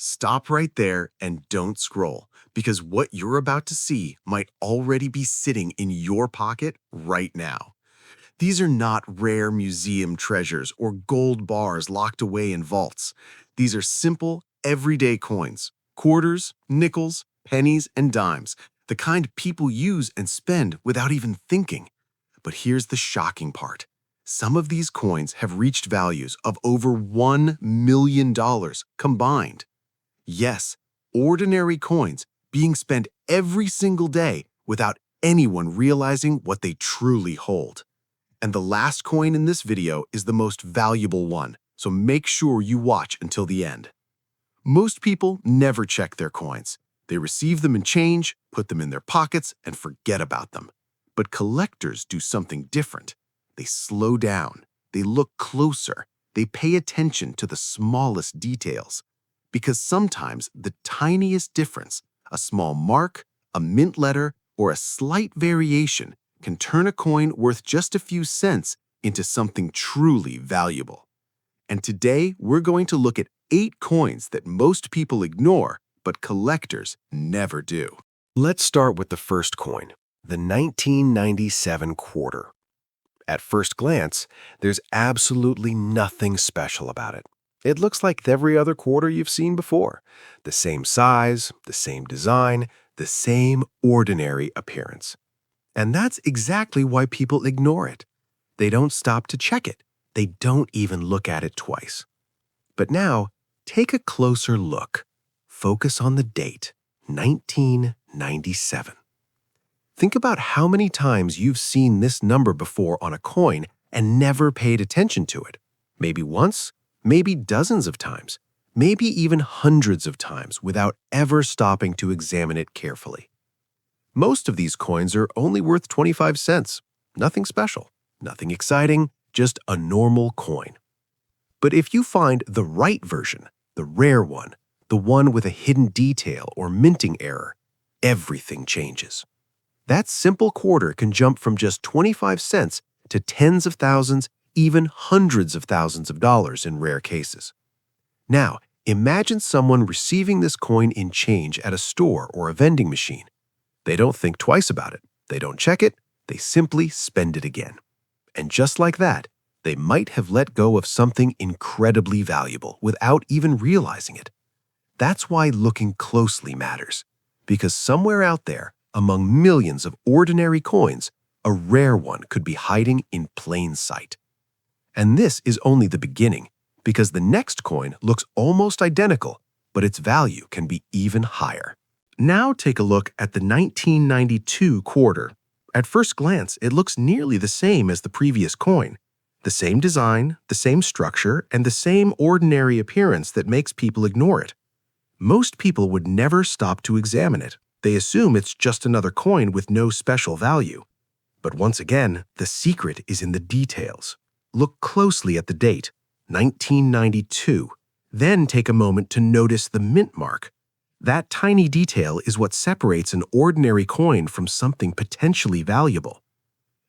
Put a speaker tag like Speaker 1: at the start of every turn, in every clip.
Speaker 1: Stop right there and don't scroll, because what you're about to see might already be sitting in your pocket right now. These are not rare museum treasures or gold bars locked away in vaults. These are simple, everyday coins, quarters, nickels, pennies, and dimes, the kind people use and spend without even thinking. But here's the shocking part. Some of these coins have reached values of over $1 million combined. Yes, ordinary coins being spent every single day without anyone realizing what they truly hold. And the last coin in this video is the most valuable one, so make sure you watch until the end. Most people never check their coins. They receive them in change, put them in their pockets, and forget about them. But collectors do something different. They slow down, they look closer, they pay attention to the smallest details. Because sometimes the tiniest difference, a small mark, a mint letter, or a slight variation, can turn a coin worth just a few cents into something truly valuable. And today, we're going to look at 8 coins that most people ignore, but collectors never do. Let's start with the first coin, the 1997 quarter. At first glance, there's absolutely nothing special about it. It looks like every other quarter you've seen before. The same size, the same design, the same ordinary appearance. And that's exactly why people ignore it. They don't stop to check it. They don't even look at it twice. But now, take a closer look. Focus on the date, 1997. Think about how many times you've seen this number before on a coin and never paid attention to it. Maybe once, maybe dozens of times, maybe even hundreds of times without ever stopping to examine it carefully. Most of these coins are only worth 25 cents. Nothing special, nothing exciting, just a normal coin. But if you find the right version, the rare one, the one with a hidden detail or minting error, everything changes. That simple quarter can jump from just 25 cents to tens of thousands, even hundreds of thousands of dollars in rare cases. Now, imagine someone receiving this coin in change at a store or a vending machine. They don't think twice about it. They don't check it. They simply spend it again. And just like that, they might have let go of something incredibly valuable without even realizing it. That's why looking closely matters. Because somewhere out there, among millions of ordinary coins, a rare one could be hiding in plain sight. And this is only the beginning, because the next coin looks almost identical, but its value can be even higher. Now take a look at the 1992 quarter. At first glance, it looks nearly the same as the previous coin. The same design, the same structure, and the same ordinary appearance that makes people ignore it. Most people would never stop to examine it. They assume it's just another coin with no special value. But once again, the secret is in the details. Look closely at the date, 1992. Then take a moment to notice the mint mark. That tiny detail is what separates an ordinary coin from something potentially valuable.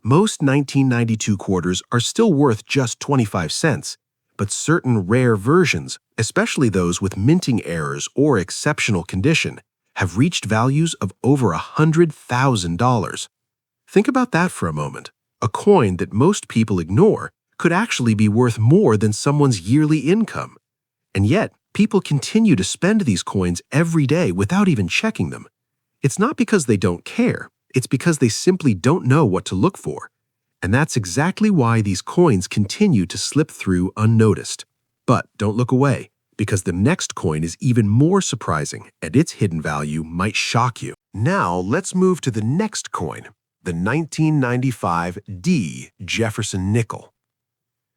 Speaker 1: Most 1992 quarters are still worth just 25 cents, but certain rare versions, especially those with minting errors or exceptional condition, have reached values of over $100,000. Think about that for a moment. A coin that most people ignore could actually be worth more than someone's yearly income. And yet, people continue to spend these coins every day without even checking them. It's not because they don't care, it's because they simply don't know what to look for. And that's exactly why these coins continue to slip through unnoticed. But don't look away, because the next coin is even more surprising, and its hidden value might shock you. Now let's move to the next coin, the 1995 D Jefferson nickel.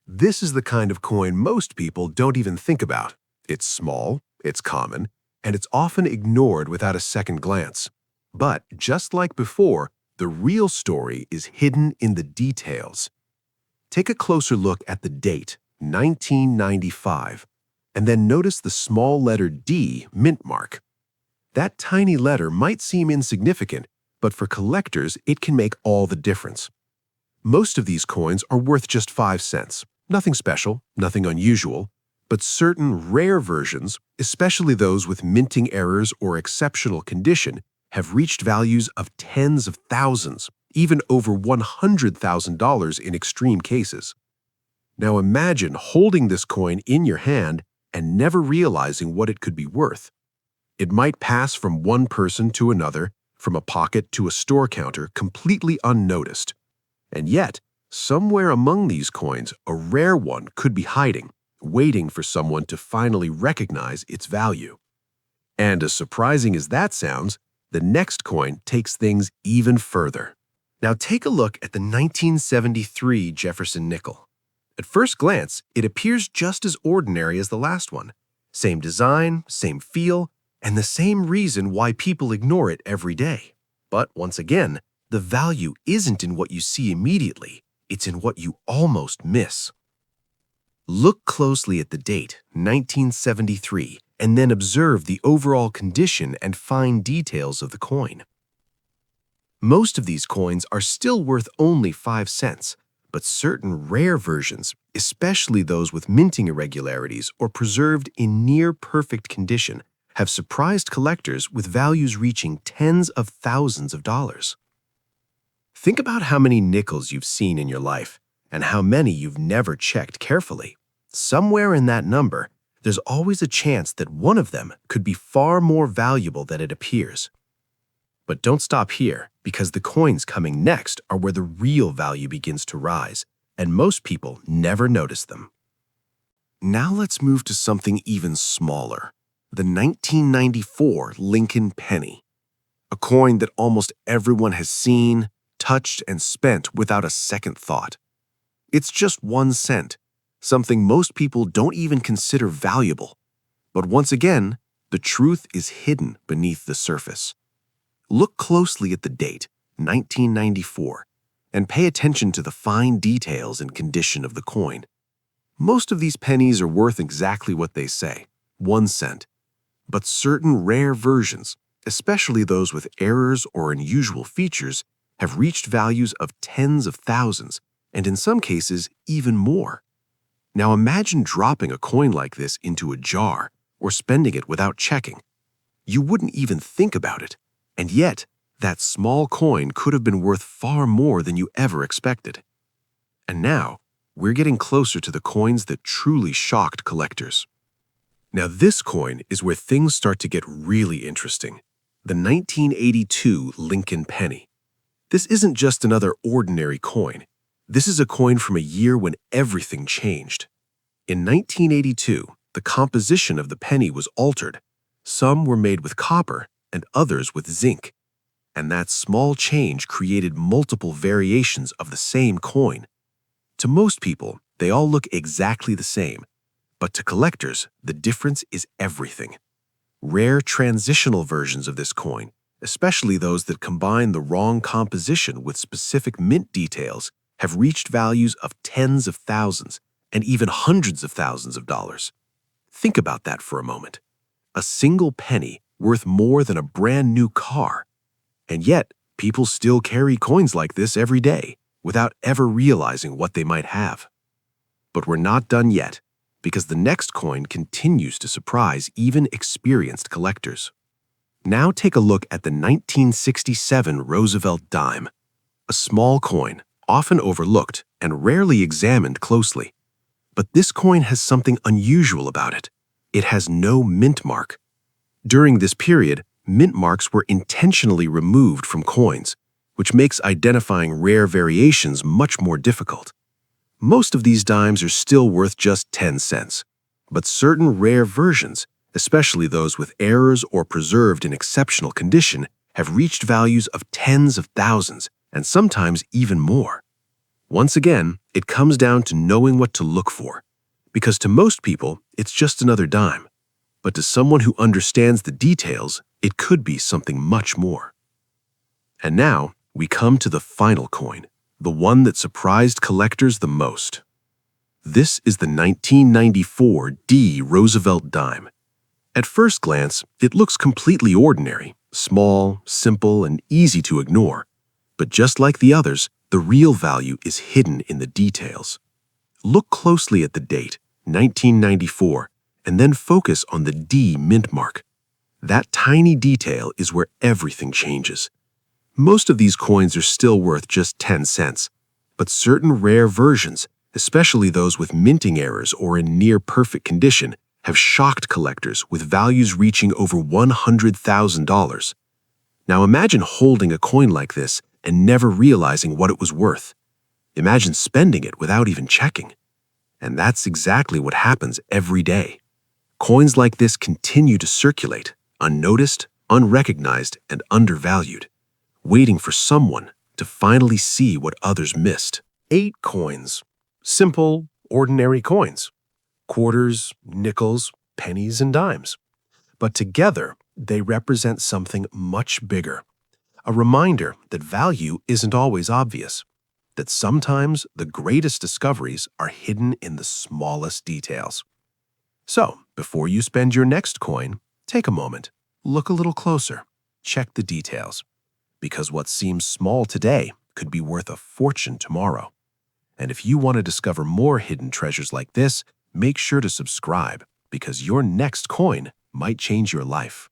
Speaker 1: This is the kind of coin most people don't even think about. It's small, it's common, and it's often ignored without a second glance. But just like before, the real story is hidden in the details. Take a closer look at the date, 1995, and then notice the small letter D mint mark. That tiny letter might seem insignificant, but for collectors, it can make all the difference. Most of these coins are worth just 5 cents. Nothing special, nothing unusual, But certain rare versions, especially those with minting errors or exceptional condition, have reached values of tens of thousands, even over $100,000 in extreme cases. Now imagine holding this coin in your hand and never realizing what it could be worth. It might pass from one person to another, from a pocket to a store counter, completely unnoticed. And yet, somewhere among these coins, a rare one could be hiding, waiting for someone to finally recognize its value. And as surprising as that sounds, the next coin takes things even further. Now take a look at the 1973 Jefferson nickel. At first glance, it appears just as ordinary as the last one. Same design, same feel, and the same reason why people ignore it every day. But once again, the value isn't in what you see immediately, it's in what you almost miss. Look closely at the date, 1973, and then observe the overall condition and fine details of the coin. Most of these coins are still worth only 5 cents, but certain rare versions, especially those with minting irregularities or preserved in near-perfect condition, have surprised collectors with values reaching tens of thousands of dollars. Think about how many nickels you've seen in your life and how many you've never checked carefully. Somewhere in that number, there's always a chance that one of them could be far more valuable than it appears. But don't stop here, because the coins coming next are where the real value begins to rise, and most people never notice them. Now let's move to something even smaller. The 1994 Lincoln penny, a coin that almost everyone has seen, touched, and spent without a second thought. It's just 1 cent, something most people don't even consider valuable. But once again, the truth is hidden beneath the surface. Look closely at the date, 1994, and pay attention to the fine details and condition of the coin. Most of these pennies are worth exactly what they say, 1 cent. But certain rare versions, especially those with errors or unusual features, have reached values of tens of thousands, and in some cases, even more. Now imagine dropping a coin like this into a jar or spending it without checking. You wouldn't even think about it, and yet that small coin could have been worth far more than you ever expected. And now, we're getting closer to the coins that truly shocked collectors. Now this coin is where things start to get really interesting. The 1982 Lincoln penny. This isn't just another ordinary coin. This is a coin from a year when everything changed. In 1982, the composition of the penny was altered. Some were made with copper and others with zinc. And that small change created multiple variations of the same coin. To most people, they all look exactly the same. But to collectors, the difference is everything. Rare transitional versions of this coin, especially those that combine the wrong composition with specific mint details, have reached values of tens of thousands and even hundreds of thousands of dollars. Think about that for a moment. A single penny worth more than a brand new car. And yet, people still carry coins like this every day without ever realizing what they might have. But we're not done yet, because the next coin continues to surprise even experienced collectors. Now take a look at the 1967 Roosevelt dime, a small coin, often overlooked and rarely examined closely. But this coin has something unusual about it. It has no mint mark. During this period, mint marks were intentionally removed from coins, which makes identifying rare variations much more difficult. Most of these dimes are still worth just 10 cents, but certain rare versions, especially those with errors or preserved in exceptional condition, have reached values of tens of thousands and sometimes even more. Once again, it comes down to knowing what to look for, because to most people, it's just another dime. But to someone who understands the details, it could be something much more. And now, we come to the final coin, the one that surprised collectors the most. This is the 1994 D Roosevelt dime. At first glance, it looks completely ordinary, small, simple, and easy to ignore. But just like the others, the real value is hidden in the details. Look closely at the date, 1994, and then focus on the D mint mark. That tiny detail is where everything changes. Most of these coins are still worth just 10 cents, but certain rare versions, especially those with minting errors or in near-perfect condition, have shocked collectors with values reaching over $100,000. Now imagine holding a coin like this and never realizing what it was worth. Imagine spending it without even checking. And that's exactly what happens every day. Coins like this continue to circulate, unnoticed, unrecognized, and undervalued, waiting for someone to finally see what others missed. 8 coins. Simple, ordinary coins. Quarters, nickels, pennies, and dimes. But together, they represent something much bigger. A reminder that value isn't always obvious, that sometimes the greatest discoveries are hidden in the smallest details. So, before you spend your next coin, take a moment, look a little closer, check the details, because what seems small today could be worth a fortune tomorrow. And if you want to discover more hidden treasures like this, make sure to subscribe, because your next coin might change your life.